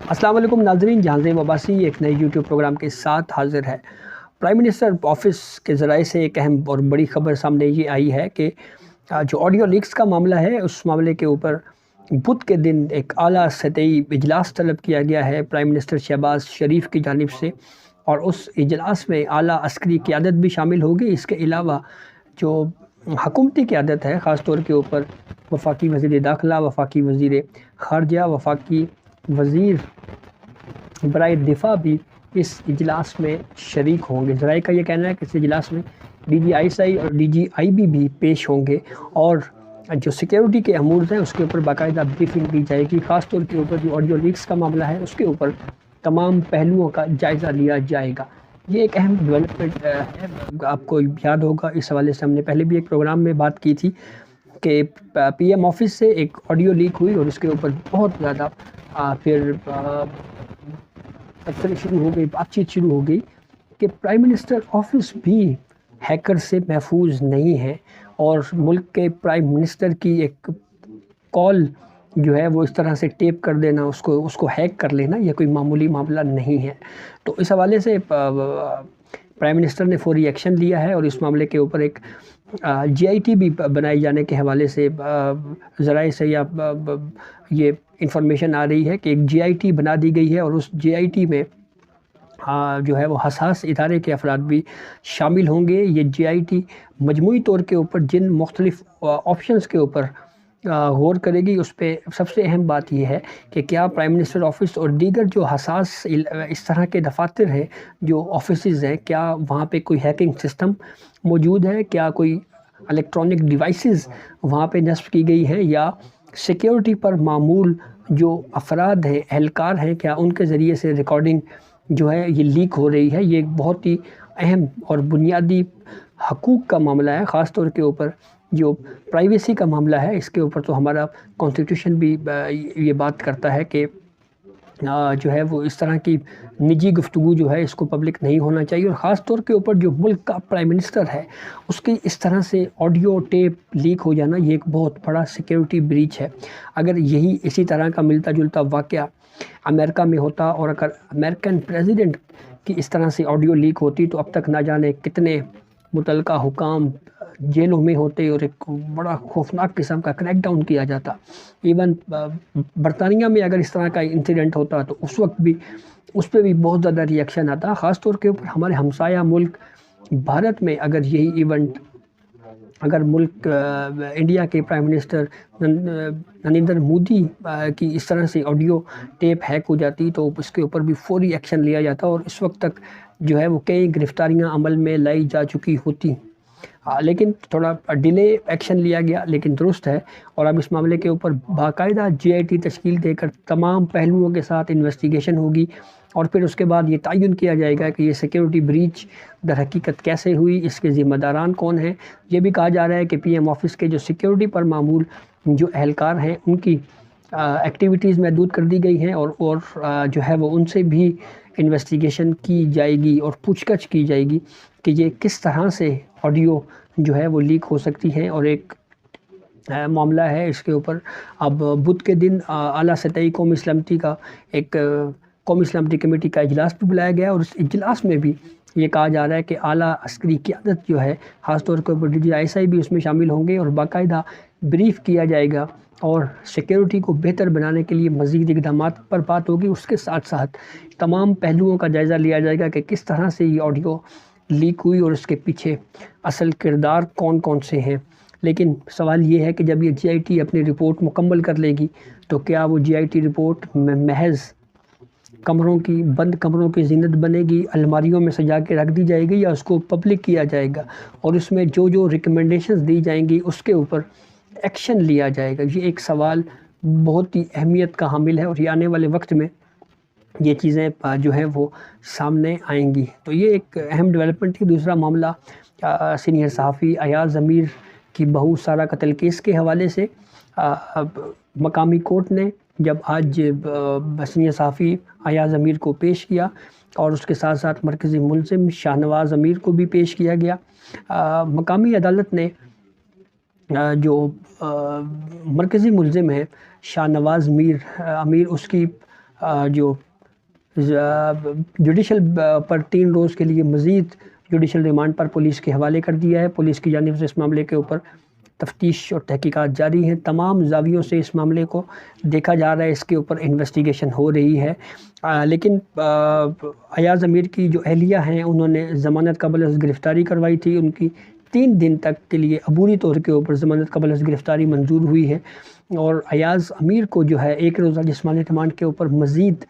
السلام علیکم ناظرین، جہانزیب عباسی ایک نئے یوٹیوب پروگرام کے ساتھ حاضر ہے۔ پرائم منسٹر آفس کے ذرائع سے ایک اہم اور بڑی خبر سامنے یہ آئی ہے کہ جو آڈیو لیکس کا معاملہ ہے اس معاملے کے اوپر بدھ کے دن ایک اعلیٰ سطحی اجلاس طلب کیا گیا ہے پرائم منسٹر شہباز شریف کی جانب سے، اور اس اجلاس میں اعلیٰ عسکری قیادت بھی شامل ہوگی۔ اس کے علاوہ جو حکومتی قیادت ہے، خاص طور کے اوپر وفاقی وزیر داخلہ، وفاقی وزیر خارجہ، وفاقی وزیر برائے دفاع بھی اس اجلاس میں شریک ہوں گے۔ ذرائع کا یہ کہنا ہے کہ اس اجلاس میں D G I S I اور ڈی جی آئی بی بھی پیش ہوں گے، اور جو سیکیورٹی کے امور ہیں اس کے اوپر باقاعدہ بریفنگ دی جائے گی۔ خاص طور کے اوپر جو آڈیو لیکس کا معاملہ ہے اس کے اوپر تمام پہلوؤں کا جائزہ لیا جائے گا۔ یہ ایک اہم ڈیولپمنٹ ہے، آپ کو یاد ہوگا اس حوالے سے ہم نے پہلے بھی ایک پروگرام میں بات کی تھی کہ پی ایم آفس سے ایک آڈیو لیک ہوئی اور اس کے اوپر بہت زیادہ پھر شروع ہو گئی، بات چیت شروع ہو گئی کہ پرائم منسٹر آفس بھی ہیکر سے محفوظ نہیں ہے، اور ملک کے پرائم منسٹر کی ایک کال جو ہے وہ اس طرح سے ٹیپ کر دینا، اس کو ہیک کر لینا، یہ کوئی معمولی معاملہ نہیں ہے۔ تو اس حوالے سے پرائم منسٹر نے فوری ایکشن لیا ہے، اور اس معاملے کے اوپر ایک جی آئی ٹی بھی بنائے جانے کے حوالے سے ذرائع سے یہ انفارمیشن آ رہی ہے کہ ایک جی آئی ٹی بنا دی گئی ہے، اور اس جی آئی ٹی میں جو ہے وہ حساس ادارے کے افراد بھی شامل ہوں گے۔ یہ جی آئی ٹی مجموعی طور کے اوپر جن مختلف آپشنز کے اوپر غور کرے گی، اس پہ سب سے اہم بات یہ ہے کہ کیا پرائم منسٹر آفس اور دیگر جو حساس اس طرح کے دفاتر ہیں، جو آفیسز ہیں، کیا وہاں پہ کوئی ہیکنگ سسٹم موجود ہے، کیا کوئی الیکٹرانک ڈیوائسز وہاں پہ نصب کی گئی ہیں، یا سیکیورٹی پر معمول جو افراد ہیں، اہلکار ہیں، کیا ان کے ذریعے سے ریکارڈنگ جو ہے یہ لیک ہو رہی ہے۔ یہ ایک بہت ہی اہم اور بنیادی حقوق کا معاملہ ہے، خاص طور کے اوپر جو پرائیویسی کا معاملہ ہے۔ اس کے اوپر تو ہمارا کانسٹیٹیوشن بھی یہ بات کرتا ہے کہ جو ہے وہ اس طرح کی نجی گفتگو جو ہے اس کو پبلک نہیں ہونا چاہیے، اور خاص طور کے اوپر جو ملک کا پرائم منسٹر ہے اس کی اس طرح سے آڈیو ٹیپ لیک ہو جانا، یہ ایک بہت بڑا سیکیورٹی بریچ ہے۔ اگر یہی اسی طرح کا ملتا جلتا واقعہ امریکہ میں ہوتا، اور اگر امریکن پریزیڈنٹ کی اس طرح سے آڈیو لیک ہوتی، تو اب تک نہ جانے کتنے متعلقہ حکام جیلوں میں ہوتے، اور ایک بڑا خوفناک قسم کا کریک ڈاؤن کیا جاتا۔ ایون برطانیہ میں اگر اس طرح کا انسیڈنٹ ہوتا تو اس وقت بھی اس پہ بھی بہت زیادہ ری ایکشن آتا۔ خاص طور کے اوپر ہمارے ہمسایہ ملک بھارت میں اگر یہی ایونٹ اگر ملک انڈیا کے پرائم منسٹر نریندر مودی کی اس طرح سے آڈیو ٹیپ ہیک ہو جاتی تو اس کے اوپر بھی فوری ایکشن لیا جاتا، اور اس وقت تک جو ہے وہ کئی گرفتاریاں عمل میں لائی جا چکی ہوتی، لیکن تھوڑا ڈیلے ایکشن لیا گیا، لیکن درست ہے۔ اور اب اس معاملے کے اوپر باقاعدہ جی آئی ٹی تشکیل دے کر تمام پہلوؤں کے ساتھ انویسٹیگیشن ہوگی، اور پھر اس کے بعد یہ تعین کیا جائے گا کہ یہ سیکیورٹی بریچ در حقیقت کیسے ہوئی، اس کے ذمہ داران کون ہیں۔ یہ بھی کہا جا رہا ہے کہ پی ایم آفس کے جو سیکیورٹی پر معمول جو اہلکار ہیں ان کی ایکٹیویٹیز محدود کر دی گئی ہیں، اور جو ہے وہ ان سے بھی انویسٹیگیشن کی جائے گی اور پوچھ گچھ کی جائے گی کہ یہ کس طرح سے آڈیو جو ہے وہ لیک ہو سکتی ہیں۔ اور ایک معاملہ ہے اس کے اوپر اب بدھ کے دن اعلیٰ سطحی قومی سلامتی کا ایک قومی سلامتی کمیٹی کا اجلاس بھی بلایا گیا، اور اس اجلاس میں بھی یہ کہا جا رہا ہے کہ اعلیٰ عسکری قیادت جو ہے، خاص طور کے اوپر D G I S I بھی اس میں شامل ہوں گے، اور باقاعدہ بریف کیا جائے گا، اور سیکیورٹی کو بہتر بنانے کے لیے مزید اقدامات پر بات ہوگی۔ اس کے ساتھ ساتھ تمام پہلوؤں کا جائزہ لیا جائے گا کہ کس طرح سے یہ آڈیو لیک ہوئی اور اس کے پیچھے اصل کردار کون کون سے ہیں۔ لیکن سوال یہ ہے کہ جب یہ جی آئی ٹی اپنی رپورٹ مکمل کر لے گی تو کیا وہ جی آئی ٹی رپورٹ محض بند کمروں کی زینت بنے گی، الماریوں میں سجا کے رکھ دی جائے گی، یا اس کو پبلک کیا جائے گا، اور اس میں جو ریکمنڈیشنز دی جائیں گی اس کے اوپر ایکشن لیا جائے گا؟ یہ ایک سوال بہت ہی اہمیت کا حامل ہے، اور یہ آنے والے وقت میں یہ چیزیں جو ہیں وہ سامنے آئیں گی۔ تو یہ ایک اہم ڈیولپمنٹ تھی۔ دوسرا معاملہ سینئر صحافی ایاز امیر کی بہو سارہ قتل کیس کے حوالے سے مقامی کورٹ نے جب آج سینئر صحافی ایاز امیر کو پیش کیا، اور اس کے ساتھ ساتھ مرکزی ملزم شاہ نواز امیر کو بھی پیش کیا گیا، مقامی عدالت نے جو مرکزی ملزم ہے شاہ نواز امیر، اس کی جو جوڈیشل پر 3 روز کے لیے مزید جوڈیشل ریمانڈ پر پولیس کے حوالے کر دیا ہے۔ پولیس کی جانب سے اس معاملے کے اوپر تفتیش اور تحقیقات جاری ہیں، تمام زاویوں سے اس معاملے کو دیکھا جا رہا ہے، اس کے اوپر انویسٹیگیشن ہو رہی ہے۔ لیکن ایاز امیر کی جو اہلیہ ہیں انہوں نے ضمانت قبل از گرفتاری کروائی تھی، ان کی 3 دن تک کے لیے عبوری طور کے اوپر ضمانت قبل از گرفتاری منظور ہوئی ہے، اور ایاز امیر کو جو ہے 1 روزہ جسمانی ریمانڈ کے اوپر مزید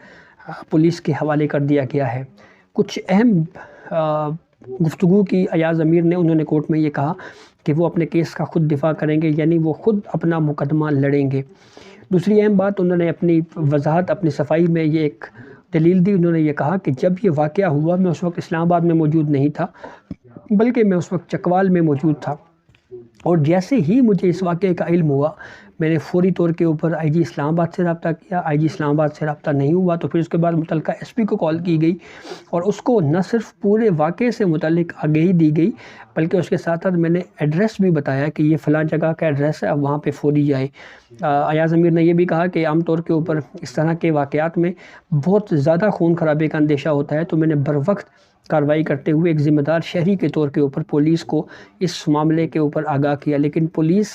پولیس کے حوالے کر دیا گیا ہے۔ کچھ اہم گفتگو کی ایاز امیر نے، انہوں نے کورٹ میں یہ کہا کہ وہ اپنے کیس کا خود دفاع کریں گے، یعنی وہ خود اپنا مقدمہ لڑیں گے۔ دوسری اہم بات، انہوں نے اپنی وضاحت، اپنی صفائی میں یہ ایک دلیل دی۔ انہوں نے یہ کہا کہ جب یہ واقعہ ہوا میں اس وقت اسلام آباد میں موجود نہیں تھا، بلکہ میں اس وقت چکوال میں موجود تھا، اور جیسے ہی مجھے اس واقعے کا علم ہوا میں نے فوری طور کے اوپر آئی جی اسلام آباد سے رابطہ کیا۔ آئی جی اسلام آباد سے رابطہ نہیں ہوا تو پھر اس کے بعد متعلقہ ایس پی کو کال کی گئی، اور اس کو نہ صرف پورے واقعے سے متعلق آگہی دی گئی بلکہ اس کے ساتھ ساتھ میں نے ایڈریس بھی بتایا کہ یہ فلاں جگہ کا ایڈریس ہے، اب وہاں پہ فوری جائیں۔ ایاز امیر نے یہ بھی کہا کہ عام طور کے اوپر اس طرح کے واقعات میں بہت زیادہ خون خرابے کا اندیشہ ہوتا ہے، تو میں نے بروقت کارروائی کرتے ہوئے ایک ذمہ دار شہری کے طور کے اوپر پولیس کو اس معاملے کے اوپر آگاہ کیا۔ لیکن پولیس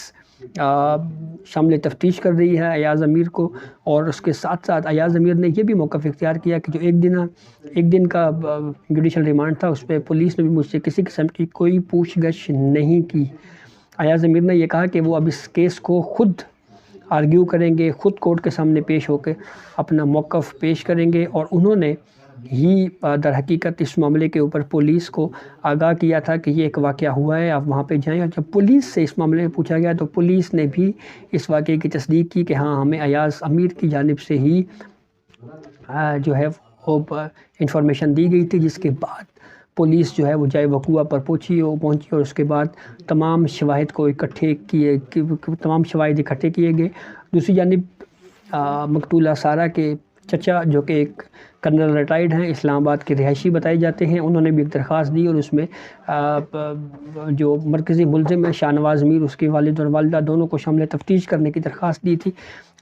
شامل تفتیش کر رہی ہے ایاز امیر کو، اور اس کے ساتھ ساتھ ایاز امیر نے یہ بھی موقف اختیار کیا کہ جو ایک دن کا جوڈیشل ریمانڈ تھا، اس پہ پولیس نے بھی مجھ سے کسی قسم کی کوئی پوچھ گچھ نہیں کی۔ ایاز امیر نے یہ کہا کہ وہ اب اس کیس کو خود آرگیو کریں گے، خود کورٹ کے سامنے پیش ہو کے اپنا موقف پیش کریں گے، اور انہوں نے ہی در حقیقت اس معاملے کے اوپر پولیس کو آگاہ کیا تھا کہ یہ ایک واقعہ ہوا ہے، آپ وہاں پہ جائیں۔ اور جب پولیس سے اس معاملے میں پوچھا گیا تو پولیس نے بھی اس واقعے کی تصدیق کی کہ ہاں، ہمیں ایاز امیر کی جانب سے ہی جو ہے وہ انفارمیشن دی گئی تھی، جس کے بعد پولیس جو ہے وہ جائے وقوع پر پہنچی، اور اس کے بعد تمام شواہد اکٹھے کیے گئے۔ دوسری جانب مقتولہ سارہ کے چچا، جو کہ ایک کرنل ریٹائرڈ ہیں، اسلام آباد کے رہائشی بتائے جاتے ہیں، انہوں نے بھی ایک درخواست دی، اور اس میں جو مرکزی ملزم ہے شاہ نواز امیر، اس کے والد اور والدہ دونوں کو شامل تفتیش کرنے کی درخواست دی تھی،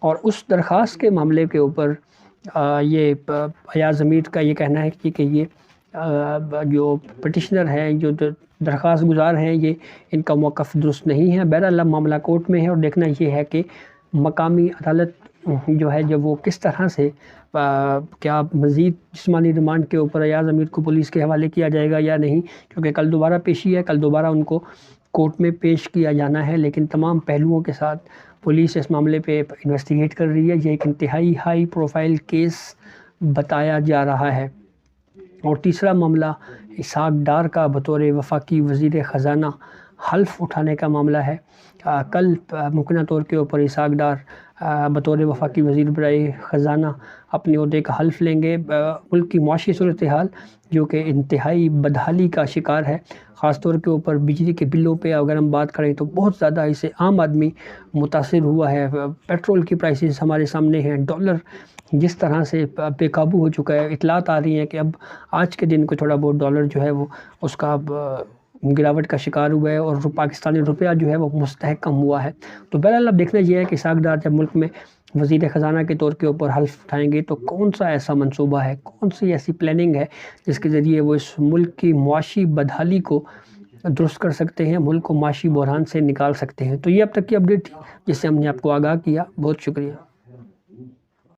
اور اس درخواست کے معاملے کے اوپر یہ ایاز امیر کا یہ کہنا ہے کہ یہ جو پٹیشنر ہیں، جو درخواست گزار ہیں، یہ ان کا موقف درست نہیں ہے۔ بہرحال معاملہ کورٹ میں ہے، اور دیکھنا یہ ہے کہ مقامی عدالت جو ہے جب وہ کس طرح سے کیا مزید جسمانی ریمانڈ کے اوپر ایاز امیر کو پولیس کے حوالے کیا جائے گا یا نہیں، کیونکہ کل دوبارہ پیشی ہے، کل دوبارہ ان کو کورٹ میں پیش کیا جانا ہے۔ لیکن تمام پہلوؤں کے ساتھ پولیس اس معاملے پہ انویسٹیگیٹ کر رہی ہے۔ یہ ایک انتہائی ہائی پروفائل کیس بتایا جا رہا ہے۔ اور تیسرا معاملہ اسحاق ڈار کا بطور وفاقی وزیر خزانہ حلف اٹھانے کا معاملہ ہے۔ کل ممکنہ طور کے اوپر اسحاق ڈار بطور وفاقی وزیر برائے خزانہ اپنے عہدے کا حلف لیں گے۔ ملک کی معاشی صورتحال جو کہ انتہائی بدحالی کا شکار ہے، خاص طور کے اوپر بجلی کے بلوں پہ اگر ہم بات کریں تو بہت زیادہ اسے عام آدمی متاثر ہوا ہے۔ پیٹرول کی پرائسز ہمارے سامنے ہیں، ڈالر جس طرح سے بے قابو ہو چکا ہے، اطلاعات آ رہی ہیں کہ اب آج کے دن کو تھوڑا بہت ڈالر جو ہے وہ اس کا گراوٹ کا شکار ہوا ہے، اور پاکستانی روپیہ جو ہے وہ مستحکم ہوا ہے۔ تو بہرحال اب دیکھنا یہ ہے کہ اسحاق ڈار جب ملک میں وزیر خزانہ کے طور کے اوپر حلف اٹھائیں گے تو کون سا ایسا منصوبہ ہے، کون سی ایسی پلاننگ ہے جس کے ذریعے وہ اس ملک کی معاشی بدحالی کو درست کر سکتے ہیں، ملک کو معاشی بحران سے نکال سکتے ہیں۔ تو یہ اب تک کی اپڈیٹ تھی جس سے ہم نے آپ کو آگاہ کیا۔ بہت شکریہ۔